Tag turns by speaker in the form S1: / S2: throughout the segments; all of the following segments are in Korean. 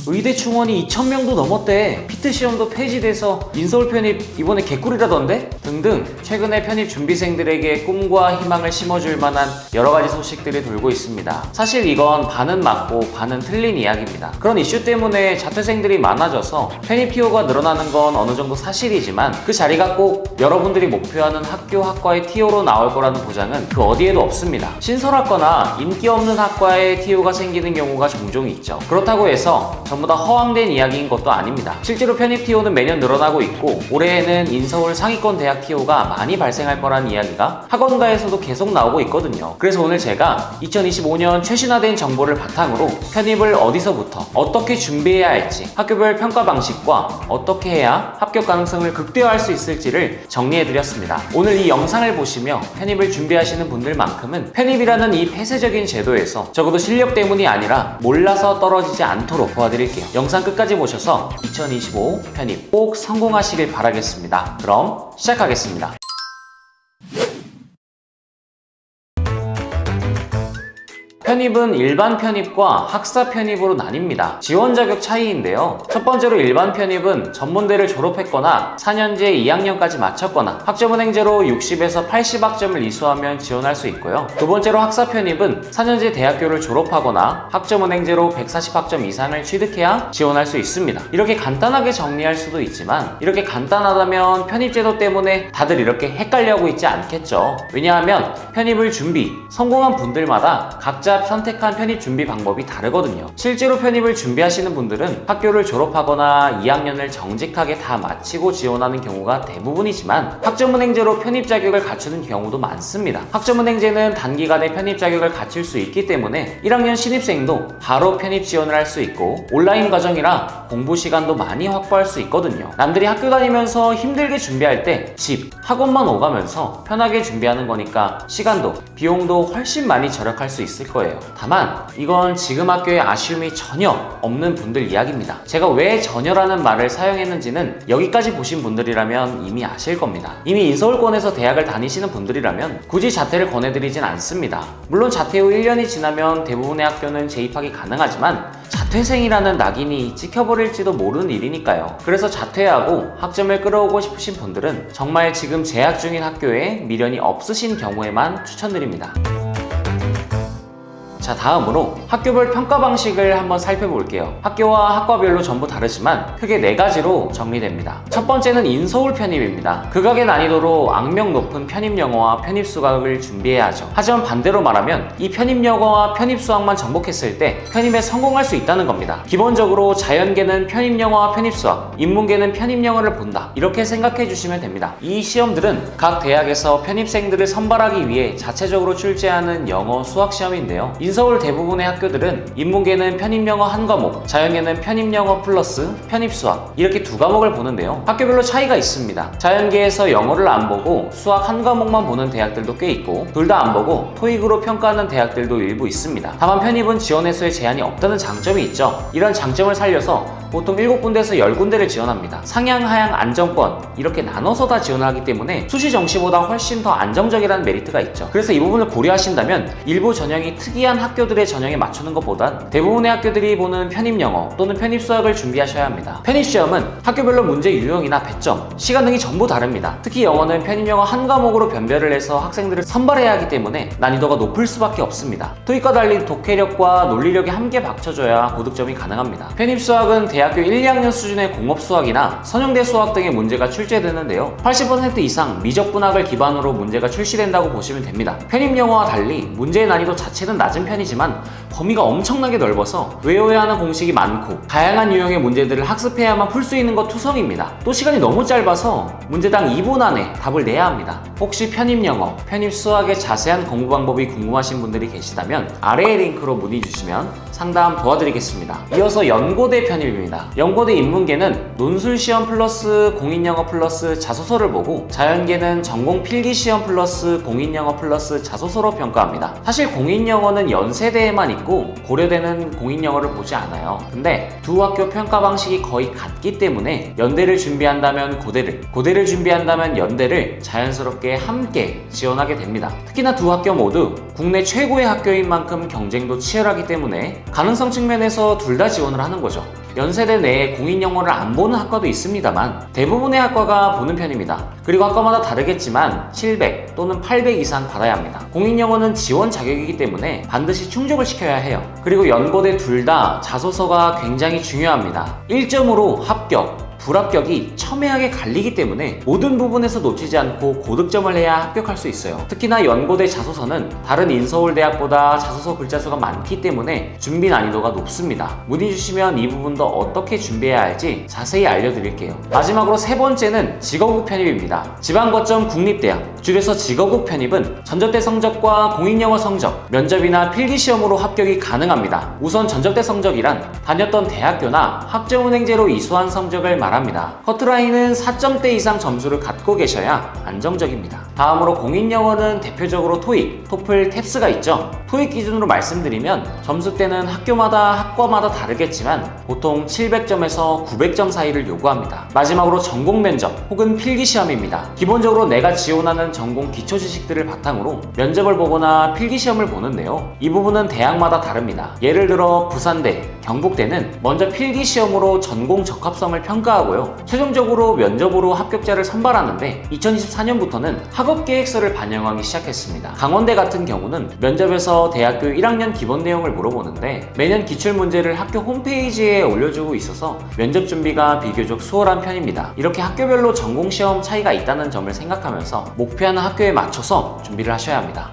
S1: 의대 충원이 2,000명도 넘었대. 피트 시험도 폐지돼서 인서울 편입 이번에 개꿀이라던데? 등등 최근에 편입 준비생들에게 꿈과 희망을 심어줄 만한 여러가지 소식들이 돌고 있습니다. 사실 이건 반은 맞고 반은 틀린 이야기입니다. 그런 이슈 때문에 자퇴생들이 많아져서 편입 TO가 늘어나는 건 어느 정도 사실이지만 그 자리가 꼭 여러분들이 목표하는 학교 학과의 TO로 나올 거라는 보장은 그 어디에도 없습니다. 신설학과나 인기 없는 학과에 TO가 생기는 경우가 종종 있죠. 그렇다고 해서 전부 다 허황된 이야기인 것도 아닙니다. 실제로 편입 TO는 매년 늘어나고 있고 올해에는 인서울 상위권 대학 TO가 많이 발생할 거라는 이야기가 학원가에서도 계속 나오고 있거든요. 그래서 오늘 제가 2025년 최신화된 정보를 바탕으로 편입을 어디서부터 어떻게 준비해야 할지, 학교별 평가 방식과 어떻게 해야 합격 가능성을 극대화할 수 있을지를 정리해드렸습니다. 오늘 이 영상을 보시며 편입을 준비하시는 분들만큼은 편입이라는 이 폐쇄적인 제도에서 적어도 실력 때문이 아니라 몰라서 떨어지지 않도록 도와드릴게요. 영상 끝까지 보셔서 2025 편입 꼭 성공하시길 바라겠습니다. 그럼 시작하겠습니다. 편입은 일반 편입과 학사 편입으로 나뉩니다. 지원 자격 차이인데요. 첫 번째로 일반 편입은 전문대를 졸업했거나 4년제 2학년까지 마쳤거나 학점은행제로 60에서 80학점을 이수하면 지원할 수 있고요. 두 번째로 학사 편입은 4년제 대학교를 졸업하거나 학점은행제로 140학점 이상을 취득해야 지원할 수 있습니다. 이렇게 간단하게 정리할 수도 있지만 이렇게 간단하다면 편입제도 때문에 다들 이렇게 헷갈려하고 있지 않겠죠. 왜냐하면 편입을 성공한 분들마다 각자 선택한 편입 준비 방법이 다르거든요. 실제로 편입을 준비하시는 분들은 학교를 졸업하거나 2학년을 정직하게 다 마치고 지원하는 경우가 대부분이지만 학점은행제로 편입 자격을 갖추는 경우도 많습니다. 학점은행제는 단기간에 편입 자격을 갖출 수 있기 때문에 1학년 신입생도 바로 편입 지원을 할 수 있고 온라인 과정이라 공부 시간도 많이 확보할 수 있거든요. 남들이 학교 다니면서 힘들게 준비할 때 집, 학원만 오가면서 편하게 준비하는 거니까 시간도 비용도 훨씬 많이 절약할 수 있을 거예요. 다만 이건 지금 학교에 아쉬움이 전혀 없는 분들 이야기입니다. 제가 왜 전혀라는 말을 사용했는지는 여기까지 보신 분들이라면 이미 아실 겁니다. 이미 인서울권에서 대학을 다니시는 분들이라면 굳이 자퇴를 권해드리진 않습니다. 물론 자퇴 후 1년이 지나면 대부분의 학교는 재입학이 가능하지만 자퇴생이라는 낙인이 찍혀버릴지도 모르는 일이니까요. 그래서 자퇴하고 학점을 끌어오고 싶으신 분들은 정말 지금 재학 중인 학교에 미련이 없으신 경우에만 추천드립니다. 자, 다음으로 학교별 평가 방식을 한번 살펴볼게요. 학교와 학과별로 전부 다르지만 크게 4가지로 정리됩니다. 첫 번째는 인서울 편입입니다. 극악의 난이도로 악명 높은 편입영어와 편입수학을 준비해야 하죠. 하지만 반대로 말하면 이 편입영어와 편입수학만 정복했을 때 편입에 성공할 수 있다는 겁니다. 기본적으로 자연계는 편입영어와 편입수학, 인문계는 편입영어를 본다, 이렇게 생각해 주시면 됩니다. 이 시험들은 각 대학에서 편입생들을 선발하기 위해 자체적으로 출제하는 영어, 수학 시험인데요. 서울 대부분의 학교들은 인문계는 편입영어 1과목, 자연계는 편입영어 플러스 편입수학 이렇게 2과목을 보는데요. 학교별로 차이가 있습니다. 자연계에서 영어를 안 보고 수학 1과목만 보는 대학들도 꽤 있고 둘 다 안 보고 토익으로 평가하는 대학들도 일부 있습니다. 다만 편입은 지원 횟수에 제한이 없다는 장점이 있죠. 이런 장점을 살려서 보통 7군데에서 10군데를 지원합니다. 상향, 하향, 안정권 이렇게 나눠서 다 지원을 하기 때문에 수시 정시보다 훨씬 더 안정적이라는 메리트가 있죠. 그래서 이 부분을 고려하신다면 일부 전형이 특이한 학교들의 전형에 맞추는 것보단 대부분의 학교들이 보는 편입영어 또는 편입수학을 준비하셔야 합니다. 편입시험은 학교별로 문제 유형이나 배점, 시간 등이 전부 다릅니다. 특히 영어는 편입영어 1과목으로 변별을 해서 학생들을 선발해야 하기 때문에 난이도가 높을 수밖에 없습니다. 토익과 달리 독해력과 논리력이 함께 받쳐줘야 고득점이 가능합니다. 편입수학은 대학교 1, 2학년 수준의 공업수학이나 선형대 수학 등의 문제가 출제되는데요. 80% 이상 미적분학을 기반으로 문제가 출시된다고 보시면 됩니다. 편입영어와 달리 문제의 난이도 자체는 낮은 편이지만 범위가 엄청나게 넓어서 외워야 하는 공식이 많고 다양한 유형의 문제들을 학습해야만 풀 수 있는 것 투성입니다. 또 시간이 너무 짧아서 문제당 2분 안에 답을 내야 합니다. 혹시 편입영어, 편입수학의 자세한 공부 방법이 궁금하신 분들이 계시다면 아래의 링크로 문의 주시면 상담 도와드리겠습니다. 이어서 연고대 편입입니다. 연고대 인문계는 논술시험 플러스 공인영어 플러스 자소서를 보고 자연계는 전공 필기시험 플러스 공인영어 플러스 자소서로 평가합니다. 사실 공인영어는 연세대에만 있고 고려대는 공인영어를 보지 않아요. 근데 두 학교 평가 방식이 거의 같기 때문에 연대를 준비한다면 고대를 준비한다면 연대를 자연스럽게 함께 지원하게 됩니다. 특히나 두 학교 모두 국내 최고의 학교인 만큼 경쟁도 치열하기 때문에 가능성 측면에서 둘 다 지원을 하는 거죠. 연세대 내에 공인영어를 안 보는 학과도 있습니다만 대부분의 학과가 보는 편입니다. 그리고 학과마다 다르겠지만 700 또는 800 이상 받아야 합니다. 공인영어는 지원 자격이기 때문에 반드시 충족을 시켜야 해요. 그리고 연고대 둘 다 자소서가 굉장히 중요합니다. 1점으로 합격, 불합격이 첨예하게 갈리기 때문에 모든 부분에서 놓치지 않고 고득점을 해야 합격할 수 있어요. 특히나 연고대 자소서는 다른 인서울대학보다 자소서 글자 수가 많기 때문에 준비 난이도가 높습니다. 문의 주시면 이 부분도 어떻게 준비해야 할지 자세히 알려드릴게요. 마지막으로 세 번째는 직업국 편입입니다. 지방거점 국립대학, 줄여서 직업국 편입은 전적대 성적과 공인영어 성적, 면접이나 필기시험으로 합격이 가능합니다. 우선 전적대 성적이란 다녔던 대학교나 학점은행제로 이수한 성적을 말합니다. 커트라인은 4점대 이상 점수를 갖고 계셔야 안정적입니다. 다음으로 공인영어는 대표적으로 토익, 토플, 탭스가 있죠. 토익 기준으로 말씀드리면 점수대는 학교마다 학과마다 다르겠지만 보통 700점에서 900점 사이를 요구합니다. 마지막으로 전공 면접 혹은 필기시험입니다. 기본적으로 내가 지원하는 전공 기초 지식들을 바탕으로 면접을 보거나 필기시험을 보는데요. 이 부분은 대학마다 다릅니다. 예를 들어 부산대, 경북대는 먼저 필기시험으로 전공 적합성을 평가하고요. 최종적으로 면접으로 합격자를 선발하는데 2024년부터는 학업계획서를 반영하기 시작했습니다. 강원대 같은 경우는 면접에서 대학교 1학년 기본 내용을 물어보는데 매년 기출문제를 학교 홈페이지에 올려주고 있어서 면접 준비가 비교적 수월한 편입니다. 이렇게 학교별로 전공시험 차이가 있다는 점을 생각하면서 목표하는 학교에 맞춰서 준비를 하셔야 합니다.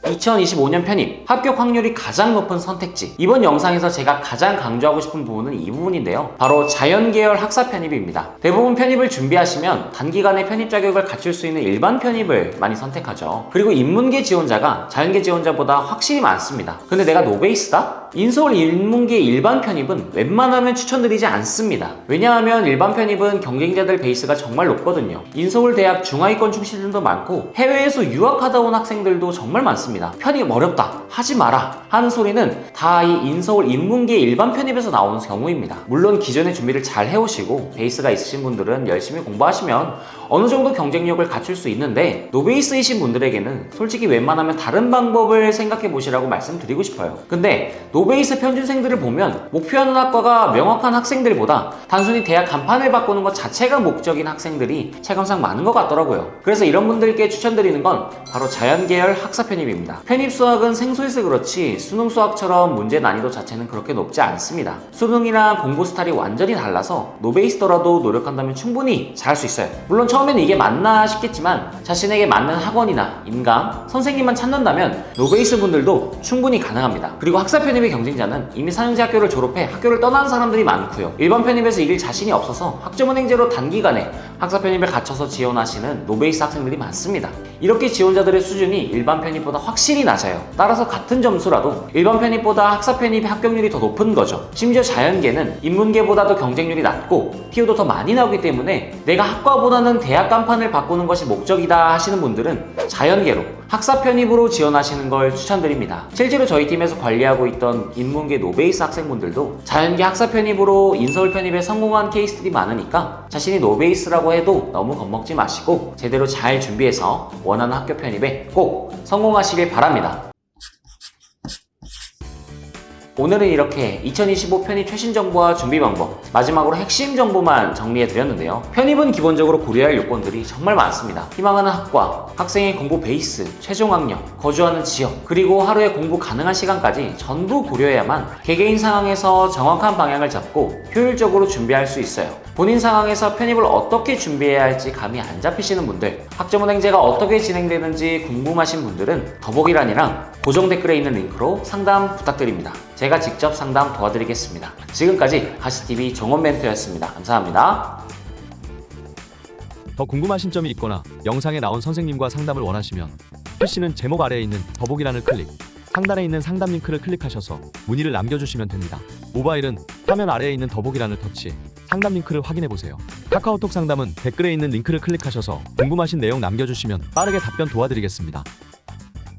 S1: 2025년 편입, 합격 확률이 가장 높은 선택지. 이번 영상에서 제가 가장 강조하고 싶은 부분은 이 부분인데요. 바로 자연계열 학사 편입입니다. 대부분 편입을 준비하시면 단기간에 편입 자격을 갖출 수 있는 일반 편입을 많이 선택하죠. 그리고 인문계 지원자가 자연계 지원자보다 확실히 많습니다. 근데 내가 노베이스다? 인서울 인문계 일반 편입은 웬만하면 추천드리지 않습니다. 왜냐하면 일반 편입은 경쟁자들 베이스가 정말 높거든요. 인서울 대학 중하위권 출신들도 많고 해외에서 유학하다 온 학생들도 정말 많습니다. 편입 어렵다, 하지 마라 하는 소리는 다 이 인서울 인문계 일반 편입에서 나오는 경우입니다. 물론 기존에 준비를 잘 해오시고 베이스가 있으신 분들은 열심히 공부하시면 어느 정도 경쟁력을 갖출 수 있는데 노베이스이신 분들에게는 솔직히 웬만하면 다른 방법을 생각해 보시라고 말씀드리고 싶어요. 근데 노베이스 편준생들을 보면 목표하는 학과가 명확한 학생들보다 단순히 대학 간판을 바꾸는 것 자체가 목적인 학생들이 체감상 많은 것 같더라고요. 그래서 이런 분들께 추천드리는 건 바로 자연계열 학사 편입입니다. 편입 수학은 생소해서 그렇지 수능 수학처럼 문제 난이도 자체는 그렇게 높지 않습니다. 수능이랑 공부 스타일이 완전히 달라서 노베이스더라도 노력한다면 충분히 잘할 수 있어요. 물론 처음에는 이게 맞나 싶겠지만 자신에게 맞는 학원이나 인강, 선생님만 찾는다면 노베이스 분들도 충분히 가능합니다. 그리고 학사 편입의 경쟁자는 이미 4년제 학교를 졸업해 학교를 떠나는 사람들이 많고요. 일반 편입에서 이길 자신이 없어서 학점은행제로 단기간에 학사 편입을 갖춰서 지원하시는 노베이스 학생들이 많습니다. 이렇게 지원자들의 수준이 일반 편입보다 확실히 낮아요. 따라서 같은 점수라도 일반 편입보다 학사 편입의 합격률이 더 높은 거죠. 심지어 자연계는 인문계보다도 경쟁률이 낮고 PO도 더 많이 나오기 때문에 내가 학과보다는 대학 간판을 바꾸는 것이 목적이다 하시는 분들은 자연계로 학사 편입으로 지원하시는 걸 추천드립니다. 실제로 저희 팀에서 관리하고 있던 인문계 노베이스 학생분들도 자연계 학사 편입으로 인서울 편입에 성공한 케이스들이 많으니까 자신이 노베이스라고 해도 너무 겁먹지 마시고 제대로 잘 준비해서 원하는 학교 편입에 꼭 성공하시길 바랍니다. 오늘은 이렇게 2025 편입 최신 정보와 준비 방법, 마지막으로 핵심 정보만 정리해 드렸는데요. 편입은 기본적으로 고려할 요건들이 정말 많습니다. 희망하는 학과, 학생의 공부 베이스, 최종 학력, 거주하는 지역, 그리고 하루에 공부 가능한 시간까지 전부 고려해야만 개개인 상황에서 정확한 방향을 잡고 효율적으로 준비할 수 있어요. 본인 상황에서 편입을 어떻게 준비해야 할지 감이 안 잡히시는 분들, 학점은행제가 어떻게 진행되는지 궁금하신 분들은 더보기란이랑 고정 댓글에 있는 링크로 상담 부탁드립니다. 제가 직접 상담 도와드리겠습니다. 지금까지 가시TV 정원 멘토였습니다. 감사합니다.
S2: 더 궁금하신 점이 있거나 영상에 나온 선생님과 상담을 원하시면 PC는 제목 아래에 있는 더보기란을 클릭, 상단에 있는 상담 링크를 클릭하셔서 문의를 남겨주시면 됩니다. 모바일은 화면 아래에 있는 더보기란을 터치, 상담 링크를 확인해보세요. 카카오톡 상담은 댓글에 있는 링크를 클릭하셔서 궁금하신 내용 남겨주시면 빠르게 답변 도와드리겠습니다.